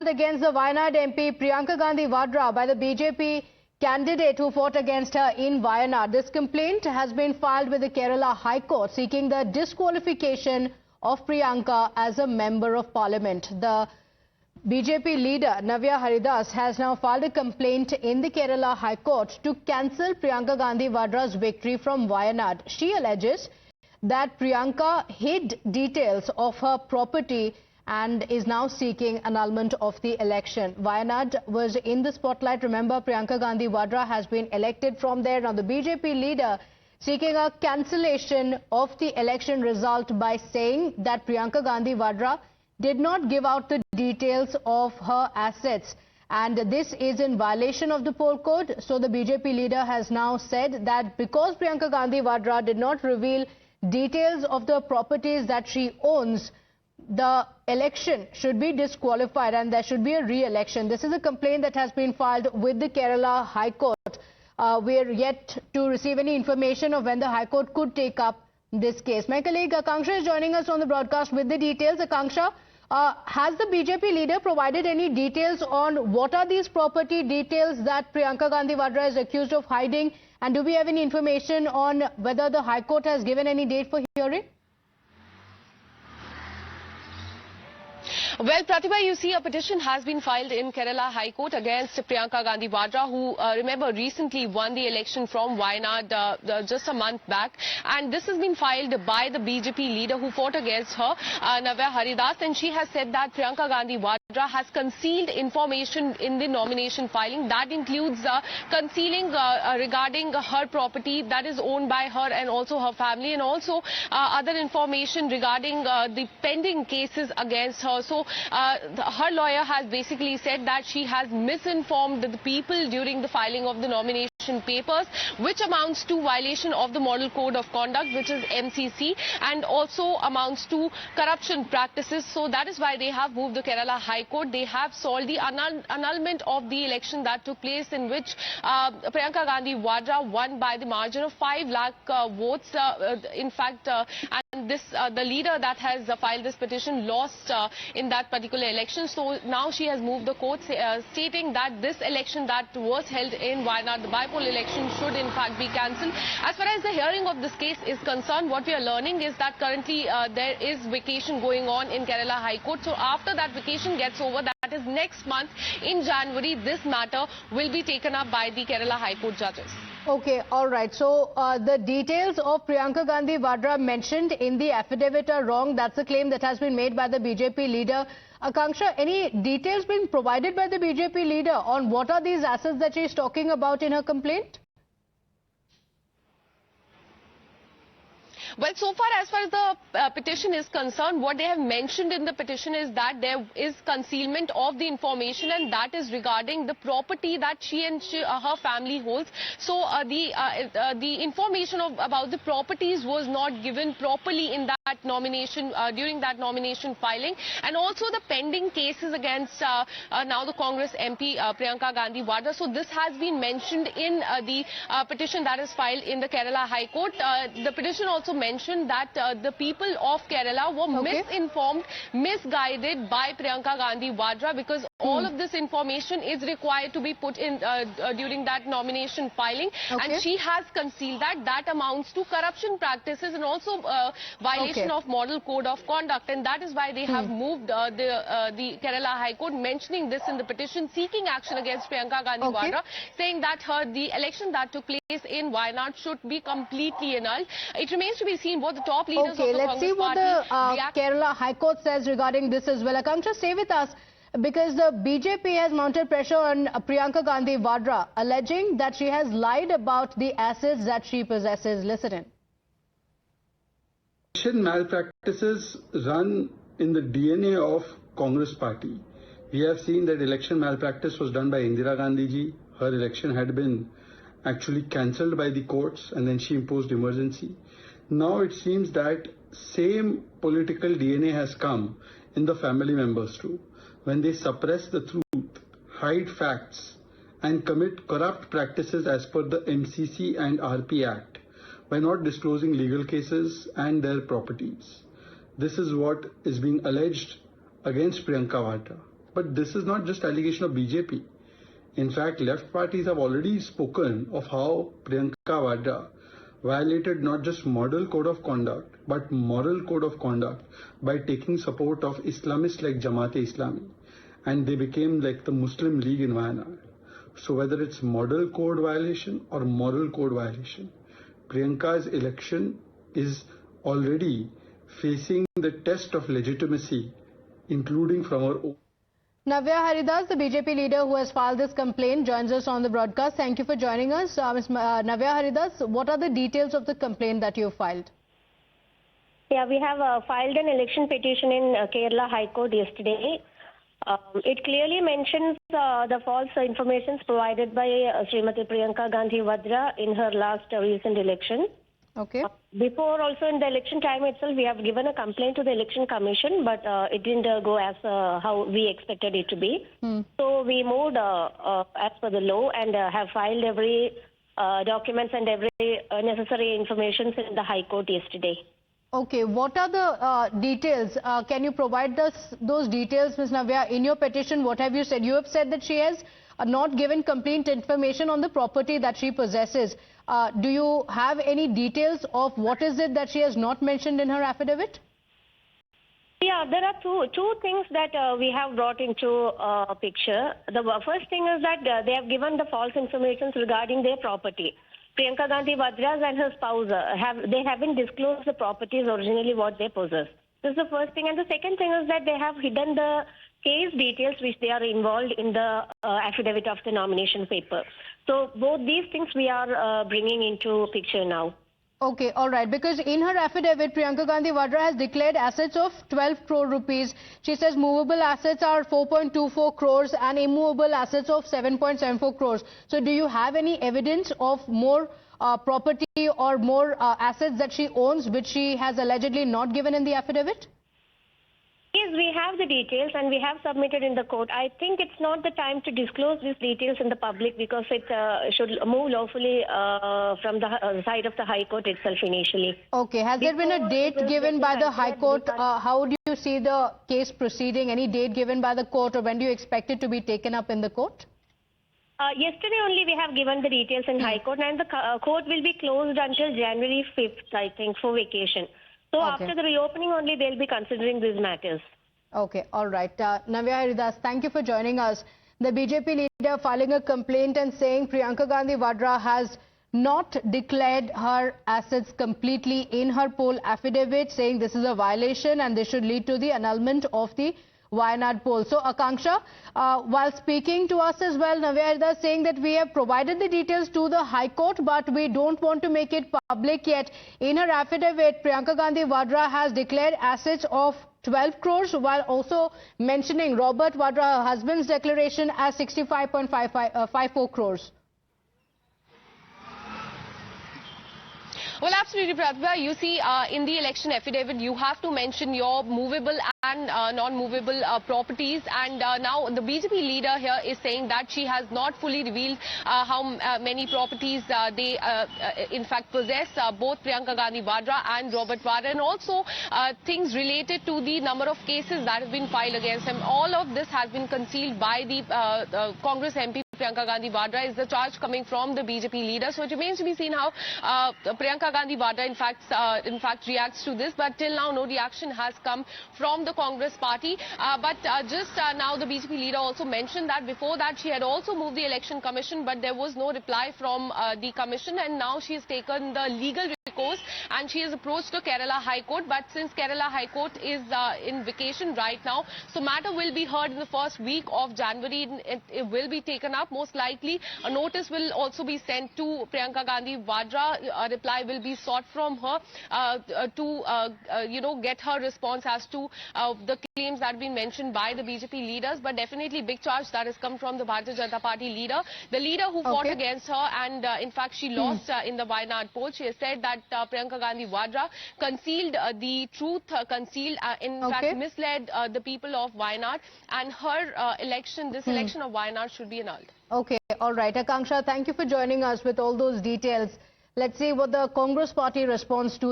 Against the Wayanad MP Priyanka Gandhi Vadra by the BJP candidate who fought against her in Wayanad. This complaint has been filed with the Kerala High Court seeking the disqualification of Priyanka as a member of parliament. The BJP leader Navya Haridas has now filed a complaint in the Kerala High Court to cancel Priyanka Gandhi Vadra's victory from Wayanad. She alleges that Priyanka hid details of her property and is now seeking annulment of the election. Wayanad was in the spotlight. Remember, Priyanka Gandhi Vadra has been elected from there. Now, the BJP leader seeking a cancellation of the election result by saying that Priyanka Gandhi Vadra did not give out the details of her assets. And this is in violation of the poll code. So the BJP leader has now said that because Priyanka Gandhi Vadra did not reveal details of the properties that she owns, the election should be disqualified and there should be a re-election. This is a complaint that has been filed with the Kerala High Court. We are yet to receive any information of when the High Court could take up this case. My colleague Akanksha is joining us on the broadcast with the details. Akanksha, has the BJP leader provided any details on what are these property details that Priyanka Gandhi Vadra is accused of hiding? And do we have any information on whether the High Court has given any date for hearing? Well, Pratibha, you see a petition has been filed in Kerala High Court against Priyanka Gandhi Vadra, who, remember, recently won the election from Wayanad just a month back. And this has been filed by the BJP leader who fought against her, Navya Haridas. And she has said that Priyanka Gandhi Vadra has concealed information in the nomination filing. That includes concealing regarding her property that is owned by her and also her family, and also other information regarding the pending cases against her. So her lawyer has basically said that she has misinformed the people during the filing of the nomination papers, which amounts to violation of the Model Code of Conduct, which is MCC, and also amounts to corruption practices. So that is why they have moved the Kerala High Court. They have sought the annulment of the election that took place, in which Priyanka Gandhi Vadra won by the margin of 5 lakh votes. In fact, and this the leader that has filed this petition lost in that particular election. So now she has moved the court, stating that this election that was held in Wayanad, the by-poll election, should in fact be cancelled. As far as the hearing of this case is concerned, what we are learning is that currently there is vacation going on in Kerala High Court. So after that vacation gets over, that is next month in January, this matter will be taken up by the Kerala High Court judges. Okay, all right. So the details of Priyanka Gandhi Vadra mentioned in the affidavit are wrong. That's a claim that has been made by the BJP leader. Akanksha, any details being provided by the BJP leader on what are these assets that she is talking about in her complaint? Well, so far as the petition is concerned, what they have mentioned in the petition is that there is concealment of the information, and that is regarding the property that she and her family holds. So the information about the properties was not given properly in that nomination, during that nomination filing, and also the pending cases against now the Congress MP Priyanka Gandhi Vadra. So this has been mentioned in the petition that is filed in the Kerala High Court. The petition also mentioned that the people of Kerala were misinformed, misguided by Priyanka Gandhi Vadra, because all of this information is required to be put in during that nomination filing, and she has concealed that. That amounts to corruption practices and also violation of Model Code of Conduct, and that is why they have moved the Kerala High Court, mentioning this in the petition, seeking action against Priyanka Gandhi Vadra, saying that the election that took place in Wayanad should be completely annulled. It remains to be seen what the top leaders of the Congress let's see what the Kerala High Court says regarding this as well. Akanksha, stay with us, because the BJP has mounted pressure on Priyanka Gandhi Vadra, alleging that she has lied about the assets that she possesses. Listen in. Election malpractices run in the DNA of Congress party. We have seen that election malpractice was done by Indira Gandhi ji. Her election had been actually cancelled by the courts, and then she imposed emergency. Now it seems that same political DNA has come in the family members too, when they suppress the truth, hide facts, and commit corrupt practices as per the MCC and RP Act by not disclosing legal cases and their properties. This is what is being alleged against Priyanka Vadra. But this is not just allegation of BJP. In fact, left parties have already spoken of how Priyanka Vadra violated not just model code of conduct, but moral code of conduct by taking support of Islamists like Jamaat-e-Islami. And they became like the Muslim League in Wayanad. So whether it's model code violation or moral code violation, Priyanka's election is already facing the test of legitimacy, including from her own. Navya Haridas, the BJP leader who has filed this complaint, joins us on the broadcast. Thank you for joining us. Ms. Navya Haridas, what are the details of the complaint that you filed? Yeah, we have filed an election petition in Kerala High Court yesterday. It clearly mentions the false information provided by Srimati Priyanka Gandhi Vadra in her last recent election. Okay. Before, also in the election time itself, we have given a complaint to the Election Commission, but it didn't go as how we expected it to be. So we moved as per the law and have filed every documents and every necessary information in the High Court yesterday. Okay, what are the details? Can you provide us those details, Ms. Navya? In your petition, what have you said? You have said that she has not given complete information on the property that she possesses. Do you have any details of what is it that she has not mentioned in her affidavit? Yeah, there are two things that we have brought into picture. The first thing is that they have given the false information regarding their property. Priyanka Gandhi Vadra and her spouse they haven't disclosed the properties originally what they possess. This is the first thing, and the second thing is that they have hidden the case details which they are involved in the affidavit of the nomination paper. So both these things we are bringing into picture now. Okay, all right. Because in her affidavit, Priyanka Gandhi Vadra has declared assets of 12 crore rupees. She says movable assets are 4.24 crores and immovable assets of 7.74 crores. So do you have any evidence of more property or more assets that she owns, which she has allegedly not given in the affidavit? Yes, we have the details and we have submitted in the court. I think it's not the time to disclose these details in the public because it should move lawfully from the side of the High Court itself initially. Okay. Has there been a date given by the High Court? How do you see the case proceeding? Any date given by the court, or when do you expect it to be taken up in the court? Yesterday only we have given the details in High Court, and the court will be closed until January 5th, I think, for vacation. So after the reopening only, they'll be considering these matters. Okay, all right. Navya Haridas, thank you for joining us. The BJP leader filing a complaint and saying Priyanka Gandhi Vadra has not declared her assets completely in her poll affidavit, saying this is a violation and this should lead to the annulment of the Wayanad poll. So, Akanksha, while speaking to us as well, Navya Haridas saying that we have provided the details to the High Court, but we don't want to make it public yet. In her affidavit, Priyanka Gandhi Vadra has declared assets of 12 crores, while also mentioning Robert Vadra, her husband's declaration, as 65.54 crores. Well, absolutely, Pratibha. You see, in the election affidavit, you have to mention your movable and non-movable properties. And now the BJP leader here is saying that she has not fully revealed how many properties they, in fact, possess, both Priyanka Gandhi Vadra and Robert Vadra, and also things related to the number of cases that have been filed against him. All of this has been concealed by the Congress MP. Priyanka Gandhi Vadra is the charge coming from the BJP leader. So it remains to be seen how Priyanka Gandhi Vadra in fact reacts to this. But till now, no reaction has come from the Congress party. But just now, the BJP leader also mentioned that before that she had also moved the Election Commission, but there was no reply from the Commission, and now she has taken the legal recourse and she has approached the Kerala High Court. But since Kerala High Court is in vacation right now, so matter will be heard in the first week of January. It will be taken up. Most likely, a notice will also be sent to Priyanka Gandhi Vadra. A reply will be sought from her to get her response as to the claims that have been mentioned by the BJP leaders. But definitely big charge that has come from the Bharatiya Janata Party leader, the leader who fought against her, and in fact she lost in the Wayanad poll. She has said that Priyanka Gandhi Vadra concealed the truth, in fact misled the people of Wayanad, and her election of Wayanad should be annulled. Okay, all right. Akanksha, thank you for joining us with all those details. Let's see what the Congress party responds to